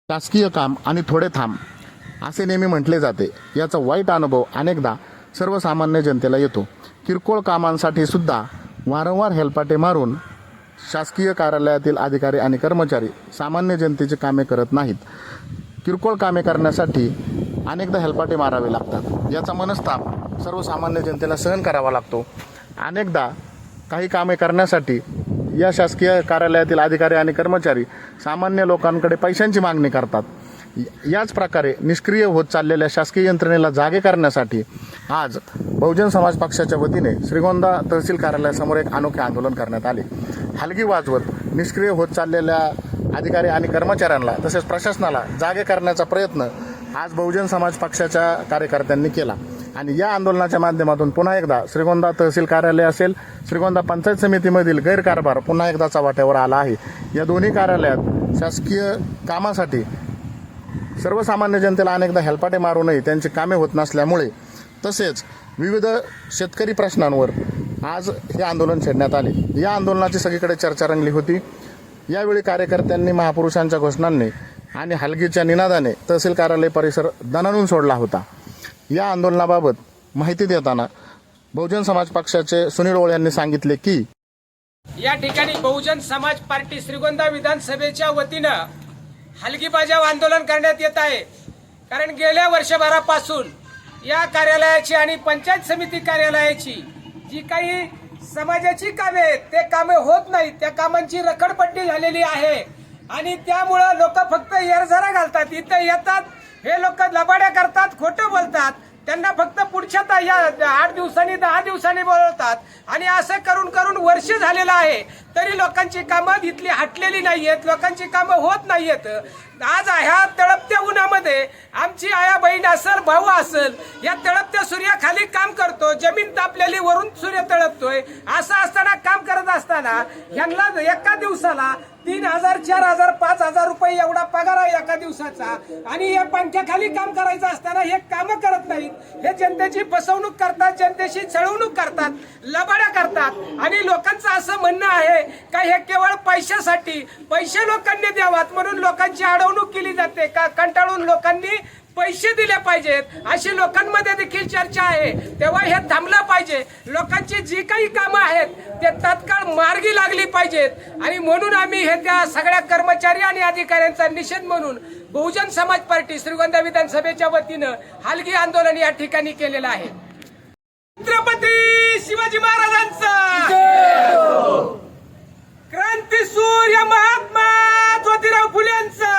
शासकीय काम आणि थोडे थांब असे नेहमी म्हटले जाते. याचा वाईट अनुभव अनेकदा सर्वसामान्य जनतेला येतो. किरकोळ कामांसाठी सुद्धा वारंवार हेलपाटे मारून शासकीय कार्यालयातील अधिकारी आणि कर्मचारी सामान्य जनतेची कामे करत नाहीत. किरकोळ कामे करण्यासाठी अनेकदा हेलपाटे मारावे लागतात. याचा मनस्ताप सर्वसामान्य जनतेला सहन करावा लागतो. अनेकदा काही कामे करण्यासाठी या शासकीय कार्यालयातील अधिकारी आणि कर्मचारी सामान्य लोकांकडे पैशांची मागणी करतात. याच प्रकारे निष्क्रिय होत चाललेल्या शासकीय यंत्रणेला जागे करण्यासाठी आज बहुजन समाज पक्षाच्या वतीने श्रीगोंदा तहसील कार्यालयासमोर एक अनोखे आंदोलन करण्यात आले. हलगी वाजवत निष्क्रिय होत चाललेल्या अधिकारी आणि कर्मचाऱ्यांना तसेच प्रशासनाला जागे करण्याचा प्रयत्न आज बहुजन समाज पक्षाच्या कार्यकर्त्यांनी केला. आणि या आंदोलनाच्या माध्यमातून पुन्हा एकदा श्रीगोंदा तहसील कार्यालय असेल, श्रीगोंदा पंचायत समितीमधील गैरकारभार पुन्हा एकदा चव्हाट्यावर आला आहे. या दोन्ही कार्यालयात शासकीय कामासाठी सर्वसामान्य जनतेला अनेकदा हेलपाटे मारूनही त्यांची कामे होत नसल्यामुळे तसेच विविध शेतकरी प्रश्नांवर आज हे आंदोलन छेडण्यात आले. या आंदोलनाची सगळीकडे चर्चा रंगली होती. यावेळी कार्यकर्त्यांनी महापुरुषांच्या घोषणांनी आणि हलगीच्या निनादाने तहसील कार्यालय परिसर दणाणून सोडला होता. या आंदोलनाबाबत माहिती देताना बहुजन समाज पक्षाचे सुनील ओळ यांनी सांगितले की या ठिकाणी बहुजन समाज पार्टी श्रीगोंदा विधानसभेच्या वतीनं हलगी बजाव आंदोलन करण्यात येत आहे. कारण गेल्या वर्षभरापासून या कार्यालयाची आणि पंचायत समिती कार्यालयाची जी काही समाजाची कामे आहेत ते कामे होत नाहीत. त्या कामांची रखडपट्टी झालेली आहे आणि त्यामुळं लोक फक्त येरझारा घालतात. इथं येतात, हे लोक लबाड्या करतात, खोटं बोलतात. त्यांना फक्त पुढच्या 8 दिवसांनी 10 दिवसांनी बोलवतात आणि असं करून करून वर्ष झालेलं आहे. तरी लोकांची कामं इथली हटलेली नाहीयेत, लोकांची कामं होत नाहीयेत. आज ह्या तळपत्या उन्हामध्ये आमची आया बहीण असेल, भाऊ असेल, या तळपत्या सूर्याखाली काम करतो, जमीन तापलेली वरून सूर्य तळपतोय. असं असताना काम करत असताना ह्यांना एका दिवसाला 3,000, 4,000, 5,000 रुपये एवढा पगार आहे एका दिवसाचा आणि या पंख्याखाली काम करायचं असताना हे काम करत नाहीत. हे जनतेची फसवणूक करतात, जनतेची छळवणूक करतात, लबाड्या करतात आणि लोकांचं असं म्हणणं आहे का हे केवळ पैशासाठी, पैसे लोकांनी द्यावात म्हणून लोकांची अडवणूक केली जाते. का कंटाळून लोकांनी पैसे दिले पाहिजेत अशी लोकांमध्ये देखील चर्चा आहे. तेव्हा हे थांबलं पाहिजे. लोकांची जी काही कामं आहेत ते तात्काळ मार्गी लागली पाहिजेत आणि म्हणून आम्ही हे त्या सगळ्या कर्मचारी आणि अधिकाऱ्यांचा निषेध म्हणून बहुजन समाज पार्टी श्रीगोंदा विधानसभेच्या वतीनं हलगी आंदोलन या ठिकाणी केलेलं आहे. छत्रपती शिवाजी महाराजांचा, क्रांती सूर्य महात्मा ज्योतिराव फुलेंचा,